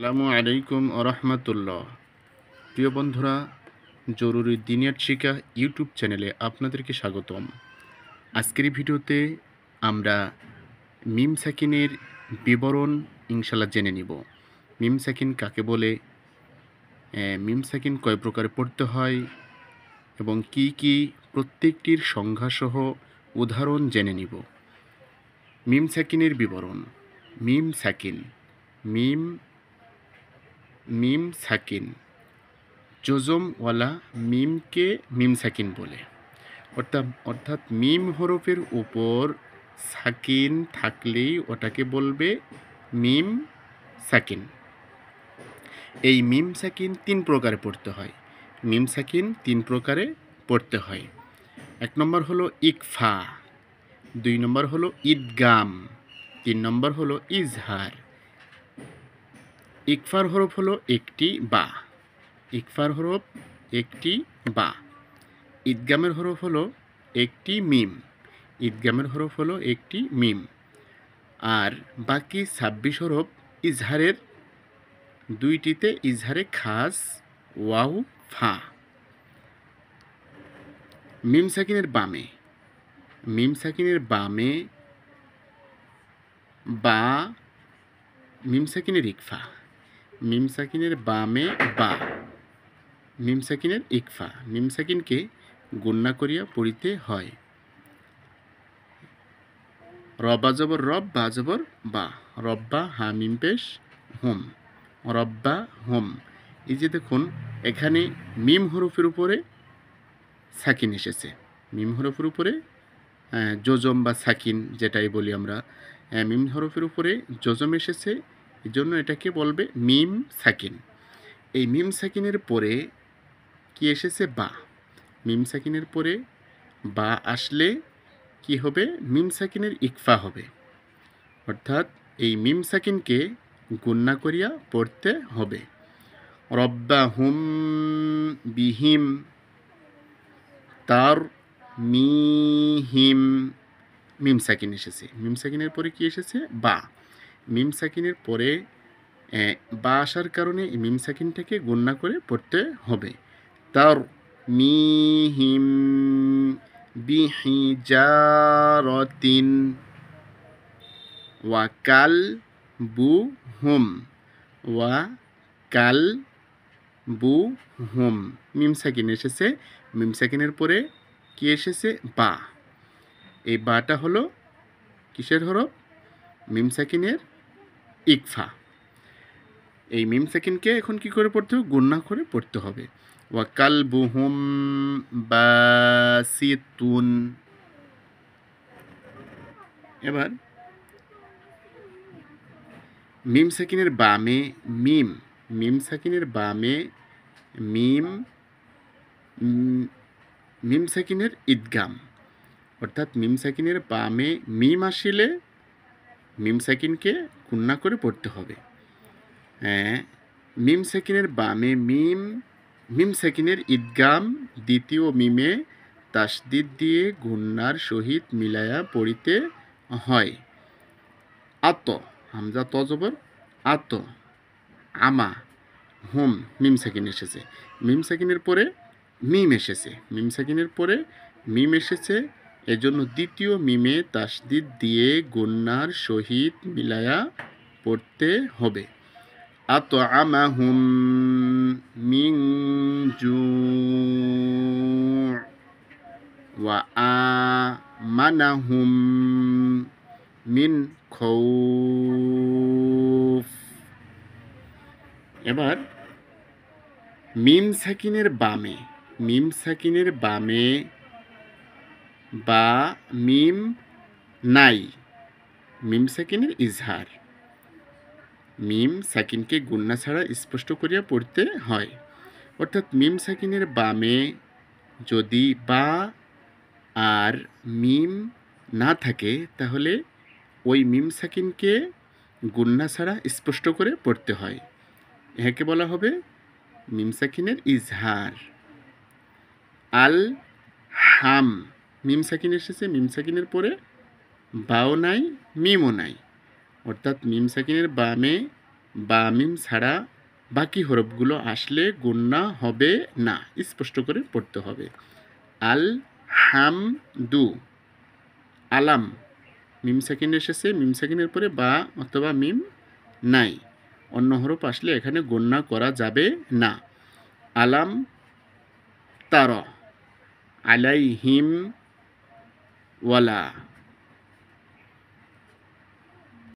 আসসালামু আলাইকুম আরহামাতুল্লাহ। প্রিয় বন্ধুরা, জরুরি দিনিয়াত শিক্ষা ইউটিউব চ্যানেলে আপনাদেরকে স্বাগতম। আজকের এই ভিডিওতে আমরা মিম সাকিনের বিবরণ ইনশাল্লাহ জেনে নিব। মিম সাকিন কাকে বলে, মিম সাকিন কয় প্রকারে পড়তে হয় এবং কি কি প্রত্যেকটির সংজ্ঞাসহ উদাহরণ জেনে নিব। মিম সাকিনের বিবরণ। মিম সাকিন, মিম মিম সাকিন জজমওয়ালা মিমকে মিম সাকিন বলে। অর্থাৎ মিম হরফের উপর সাকিন থাকলেই ওটাকে বলবে মিম সাকিন। এই মিম সাকিন তিন প্রকারে পড়তে হয়। মিম সাকিন তিন প্রকারে পড়তে হয়। এক নম্বর হলো ইকফা, দুই নম্বর হলো ইদগাম, তিন নম্বর হলো ইজহার। ইকফার হরফ হলো একটি বা, ইকফার হরফ একটি বা। ঈদগামের হরফ হলো একটি মিম, ঈদগামের হরফ হলো একটি মিম। আর বাকি 26 হরফ ইজহারের, দুইটিতে ইজহারে খাস ওয়াও ফা। মিম সাকিনের বামে, মিম সাকিনের বামে বা, মিম সাকিনের ইকফা, মিম সাকিনের বামে বা, মিম সাকিনের ইকফা। মিম সাকিনকে গুণনা করিয়া পড়িতে হয়। রবা জবর রব, বা জবর বা, রব্বা হা মিম পেশ হোম, রব্বা হোম। এই যে দেখুন, এখানে মিম হরফের উপরে সাকিন এসেছে, মিম হরফের উপরে জজম বা সাকিন যেটাই বলি আমরা, মিম হরফের উপরে জজম এসেছে, এই জন্য এটাকে বলবে মিম সাকিন। এই মিম সাকিনের পরে কি এসেছে? বা। মিম সাকিনের পরে বা আসলে কি হবে? মিম সাকিনের ইকফা হবে। অর্থাৎ এই মিম সাকিনকে গুণনা করিয়া পড়তে হবে। রব্বাহুম বিহিম তার মিহিম। মিম সাকিন এসেছে, মিম সাকিনের পরে কি এসেছে? বা। মিম সাকিনের পরে বা আসার কারণে এই মিম সাকিনটাকে গুণনা করে পড়তে হবে। তার মিহিম বিহিজারতিন ওয়াকাল বুহুম, ওয়াকাল বুহুম। মিম সাকিন এসেছে, মিম সাকিনের পরে কি এসেছে? বা। এই বাটা হলো কিসের হরফ? মিম সাকিনের ইকফা। এই মিম সাকিনকে এখন কি করে পড়তে হবে? গুণনা করে পড়তে হবে। ওয়াকাল বুহুম বাসিতুন। এবার মিম সাকিনের বামে মিম, মিম সাকিনের বামে মিম, মিম সাকিনের ইদগাম। অর্থাৎ মিম সাকিনের বামে মিম আসিলে মিম সাকিনকে গুণনা করে পড়তে হবে। মিম সাকিনের বামে মিম, মিম সাকিনের ইদগাম দ্বিতীয় মিমে তাসদিদ দিয়ে গুণনার সহিত মিলায়া পড়িতে হয়। আত, হামজা ত জবর আত, আমা হুম। মিম সাকিন এসেছে, মিম সাকিনের পরে মিম এসেছে, মিম সাকিনের পরে মিম এসেছে, এজন্য দ্বিতীয় মিমে তাসদিদ দিয়ে গুণনার সহিত মিলায়া পড়তে হবে। আত আমাহুম মিন জু ওয়া আমানাহুম মিন খৌফ। এবার মিম সাকিনের বামে, মিম সাকিনের বামে বা মিম নাই, মিম সাকিনের ইজহার। মিম সাকিনকে গুণনা ছাড়া স্পষ্ট করিয়া পড়তে হয়। অর্থাৎ মিম সাকিনের বামে যদি বা আর মিম না থাকে তাহলে ওই মিম সাকিনকে গুণনা ছাড়া স্পষ্ট করে পড়তে হয়। একে বলা হবে মিম সাকিনের ইজহার। আল হাম, মিম সাকিন এসেছে, মিম সাকিনের পরে বাও নাই, মিমও নাই। অর্থাৎ মিম সাকিনের বামে বা মিম ছাড়া বাকি হরফগুলো আসলে গুন্না হবে না, স্পষ্ট করে পড়তে হবে। আল হাম দু, আলাম, মিম সাকিন এসেছে, মিম সাকিনের পরে বা অথবা মিম নাই, অন্য হরফ আসলে এখানে গণ্য করা যাবে না। আলাম তারা আলাইহিম ওয়ালা